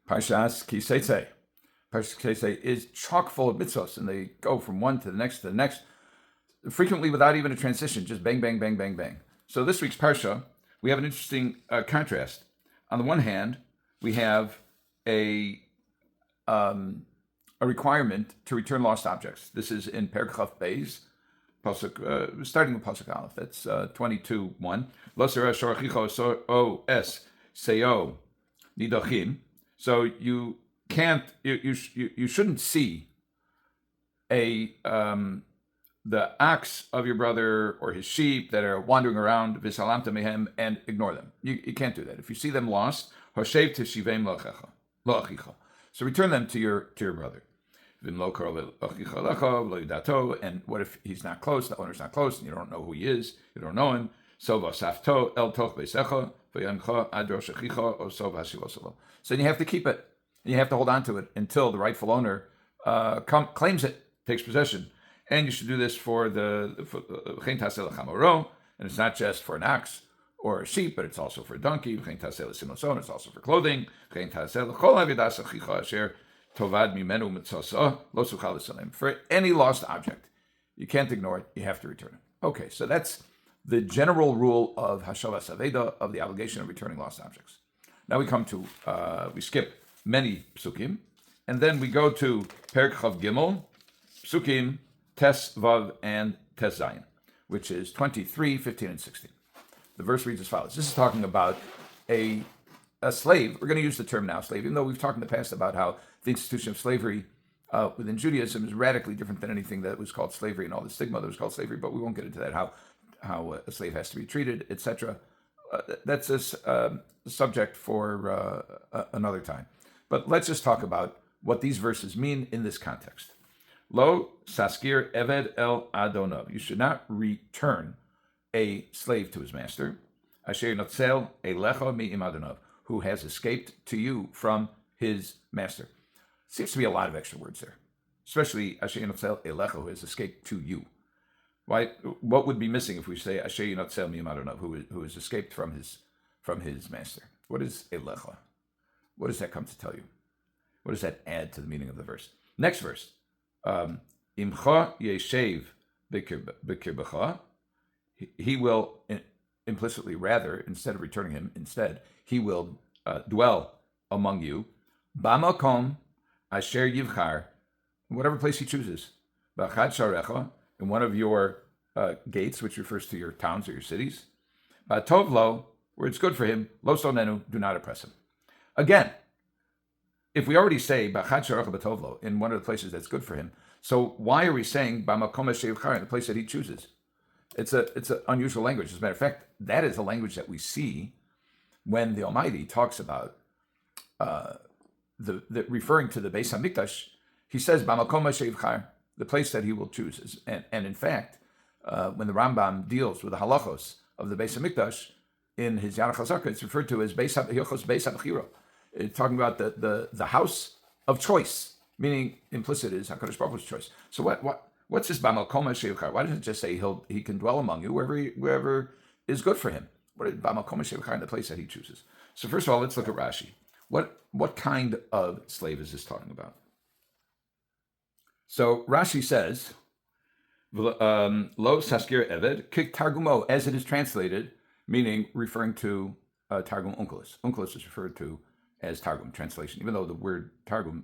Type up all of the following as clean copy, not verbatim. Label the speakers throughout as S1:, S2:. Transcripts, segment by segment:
S1: Parshas ki Seitzei. Parshas ki Seitzei is chock full of mitzvos, and they go from one to the next, frequently without even a transition, just bang, bang, bang, bang, bang. So this week's Parsha, we have an interesting contrast. On the one hand, we have a requirement to return lost objects. This is in Perek Chaf Beis, pasuk, starting with pasuk Aleph. That's 22:1. Lo sereh shorchicho so es seo nidachim. So you can't, you shouldn't see the ox of your brother or his sheep that are wandering around v'salamta mehem and ignore them. You can't do that. If you see them lost, hoshev teshivem lo achicha. So return them to your brother. And what if he's not close? The owner's not close, and you don't know who he is. You don't know him. So then you have to keep it. And you have to hold on to it until the rightful owner claims it, takes possession. And you should do this for and it's not just for an ox or a sheep, but it's also for a donkey. It's also for clothing. For any lost object, you can't ignore it. You have to return it. Okay, so that's the general rule of Hashavas Aveda, of the obligation of returning lost objects. Now we come to, we skip many psukim, and then we go to Perek Chav Gimel, psukim Tes Vav and Tes Zayin, which is 23, 15, and 16. The verse reads as follows. This is talking about a slave. We're going to use the term now slave, even though we've talked in the past about how the institution of slavery within Judaism is radically different than anything that was called slavery and all the stigma that was called slavery, but we won't get into that, how a slave has to be treated, etc. That's a subject for another time. But let's just talk about what these verses mean in this context. Lo saskir eved el adonov. You should not return a slave to his master. Asher notzel elecha mi'im adonov, who has escaped to you from his master. Seems to be a lot of extra words there, especially Asher notzel elecha, who has escaped to you. Why? What would be missing if we say Asher notzel mi'im adonov, who has escaped from his master? What is elecha? What does that come to tell you? What does that add to the meaning of the verse? Next verse. Imcha yeshev b'kirbecha. He will implicitly, rather, instead of returning him, he will dwell among you. B'makom asher yivchar, in whatever place he chooses. B'achad sharecha, in one of your gates, which refers to your towns or your cities. B'tov lo, where it's good for him. Lo sonenu, do not oppress him. Again, if we already say b'achad sharecha b'tov lo, in one of the places that's good for him, so why are we saying b'makom asher yivchar, in the place that he chooses? It's an unusual language. As a matter of fact, that is a language that we see when the Almighty talks about referring to the Beis Hamikdash. He says b'makom asher yivchar, the place that he will choose. And in fact, when the Rambam deals with the halachos of the Beis Hamikdash in his Yarach HaZakah, it's referred to as Beis HaBechira. It's talking about the house of choice, meaning implicit is HaKadosh Baruch Hu's choice. So what's this b'makom asher yivchar? Why doesn't it just say he can dwell among you wherever is good for him? What is b'makom asher yivchar, in the place that he chooses? So first of all, let's look at Rashi. What kind of slave is this talking about? So Rashi says, Lo saskir eved kik targumo, as it is translated, meaning referring to Targum Onkelos. Onkelos is referred to as Targum, translation, even though the word Targum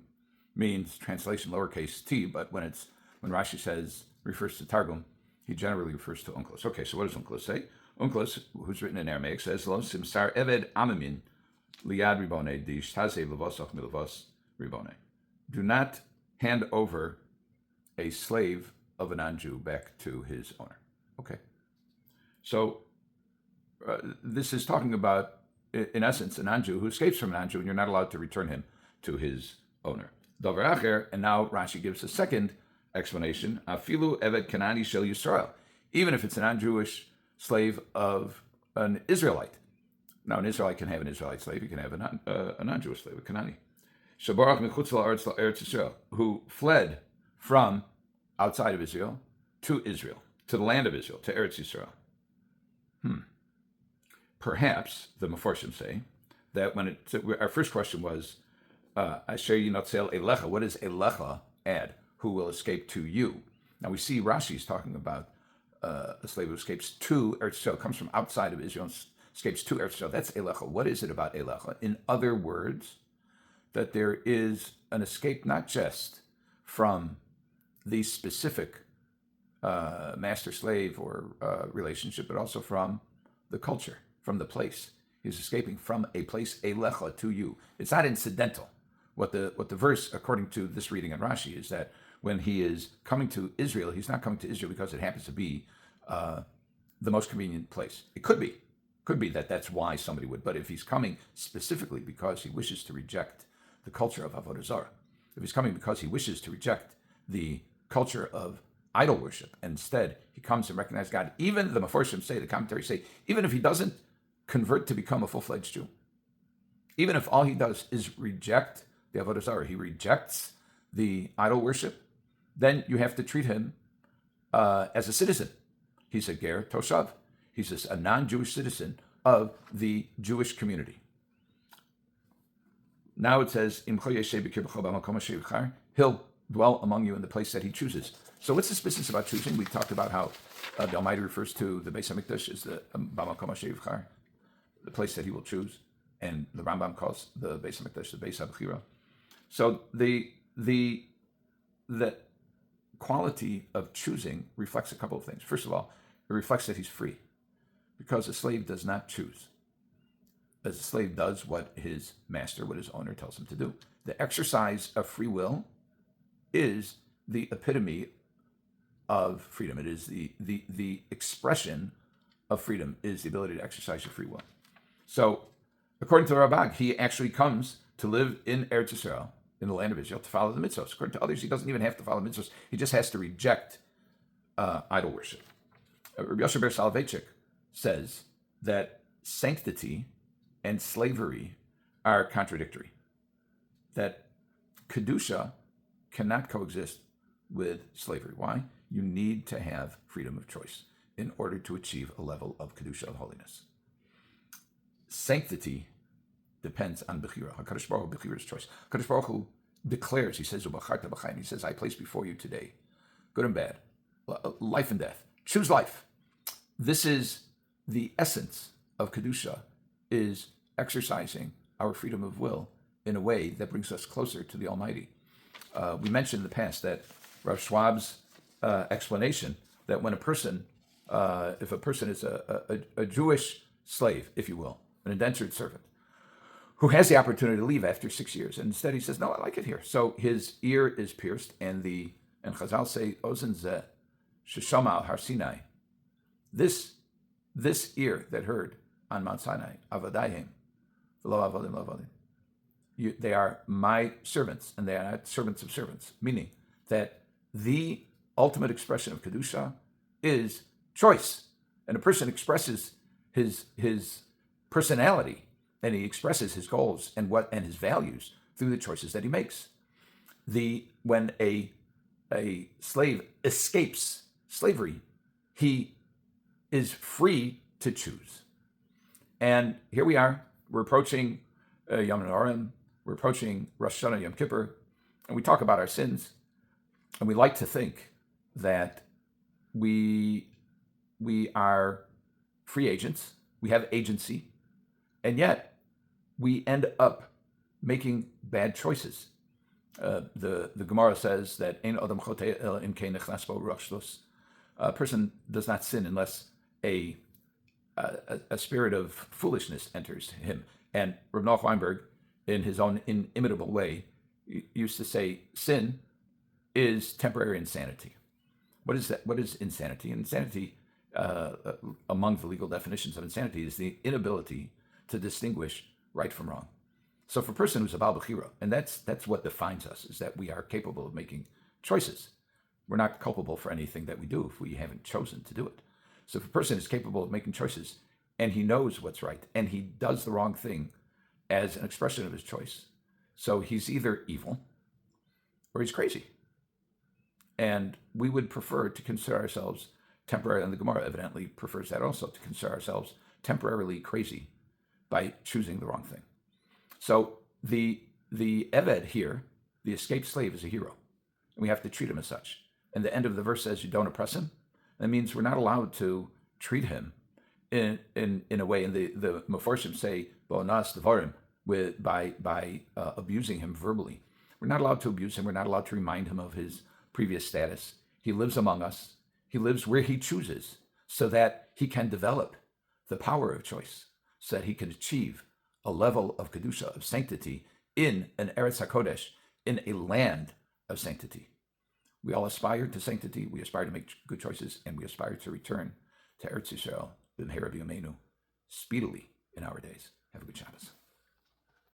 S1: means translation lowercase t, but when Rashi refers to Targum, he generally refers to Onkelos. Okay, so what does Onkelos say? Onkelos, who's written in Aramaic, says, Lo simsar eved amamin liad ribone di shtazeh levosach milavos ribone. Do not hand over a slave of a non-Jew back to his owner. Okay. So this is talking about, in essence, a non-Jew who escapes from a non-Jew, and you're not allowed to return him to his owner. Davar acher, and now Rashi gives a second explanation. Afilu eved Kanani shel Yisrael, even if it's a non-Jewish slave of an Israelite. Now, an Israelite can have an Israelite slave. He can have a non-Jewish slave, a Kanani. Shabarach mechutz la'aretz Yisrael, who fled from outside of Israel, to the land of Israel, to Eretz Yisrael. Perhaps the Meforshim say that our first question was, Asher yinotzel elecha. What does elecha add? Who will escape to you? Now we see Rashi is talking about a slave who escapes to Eretz Yisrael, comes from outside of Israel, and escapes to Eretz Yisrael. That's elecha. What is it about elecha? In other words, that there is an escape not just from the specific master-slave or relationship, but also from the culture, from the place. He's escaping from a place, elecha, to you. It's not incidental. What the verse, according to this reading in Rashi, is that when he is coming to Israel, he's not coming to Israel because it happens to be the most convenient place. It could be that that's why somebody would. But if he's coming specifically because he wishes to reject the culture of Avodah Zarah, if he's coming because he wishes to reject the culture of idol worship, and instead he comes and recognizes God, even the Meforshim say, the commentaries say, even if he doesn't convert to become a full-fledged Jew, even if all he does is reject the Avodah Zarah, he rejects the idol worship, then you have to treat him as a citizen. He's a ger toshav. He's a non-Jewish citizen of the Jewish community. Now it says, he'll dwell among you in the place that he chooses. So what's this business about choosing? We talked about how the Almighty refers to the Beis HaMikdash as the Bamakom HaShevchar, the place that he will choose, and the Rambam calls the Beis HaMikdash the Beis HaBechira. So the quality of choosing reflects a couple of things. First of all, it reflects that he's free, because a slave does not choose. A slave does what his master, what his owner tells him to do. The exercise of free will is the epitome of freedom. It is the expression of freedom, is the ability to exercise your free will. So, according to Ralbag, he actually comes to live in Eretz Yisrael, in the land of Israel, to follow the mitzvos. According to others, he doesn't even have to follow mitzvos. He just has to reject idol worship. Rabbi Soloveitchik says that sanctity and slavery are contradictory. That kedusha cannot coexist with slavery. Why? You need to have freedom of choice in order to achieve a level of kedusha, of holiness. Sanctity depends on bechira. HaKadosh Baruch Hu, bechira is choice. HaKadosh Baruch Hu declares, he says, Ubacharta b'chaim, he says, I place before you today good and bad, life and death. Choose life. This is the essence of kedusha, is exercising our freedom of will in a way that brings us closer to the Almighty. We mentioned in the past that Rav Schwab's explanation that when a person, if a person is a Jewish slave, if you will, an indentured servant, who has the opportunity to leave after 6 years, and instead he says, no, I like it here. So his ear is pierced, and Chazal say, Ozen zeh, sheshama al har Sinai. This ear that heard on Mount Sinai, avadayim, v'lo avodim lo avodim. They are my servants, and they are not servants of servants, meaning that the ultimate expression of Kedusha is choice. And a person expresses his personality, and he expresses his goals and his values through the choices that he makes. When a slave escapes slavery, he is free to choose. And here we are. We're approaching Yom Noraim. We're approaching Rosh Hashanah, Yom Kippur, and we talk about our sins. And we like to think that we are free agents. We have agency, and yet we end up making bad choices. The Gemara says that Ein Adam Chotei Ela Im Kein Nechnas Bo Ruach Shlos. A person does not sin unless a spirit of foolishness enters him. And Reb Noach Weinberg, in his own inimitable way, used to say, sin is temporary insanity. What is that? What is insanity? Insanity, among the legal definitions of insanity, is the inability to distinguish right from wrong. So for a person who's a Baal Bechira, and that's what defines us, is that we are capable of making choices. We're not culpable for anything that we do if we haven't chosen to do it. So if a person is capable of making choices, and he knows what's right, and he does the wrong thing as an expression of his choice, so he's either evil or he's crazy. And we would prefer to consider ourselves temporarily, and the Gemara evidently prefers that also, to consider ourselves temporarily crazy by choosing the wrong thing. So the the Eved here, the escaped slave, is a hero. And we have to treat him as such. And the end of the verse says you don't oppress him. That means we're not allowed to treat him in a way. And the Meforshim say, Bo'onas Devarim, by abusing him verbally. We're not allowed to abuse him. We're not allowed to remind him of his previous status. He lives among us. He lives where he chooses so that he can develop the power of choice, so that he can achieve a level of Kedusha, of sanctity, in an Eretz HaKodesh, in a land of sanctity. We all aspire to sanctity. We aspire to make good choices, and we aspire to return to Eretz Yisrael, b'mehera b'yameinu, speedily in our days. Have a good Shabbos.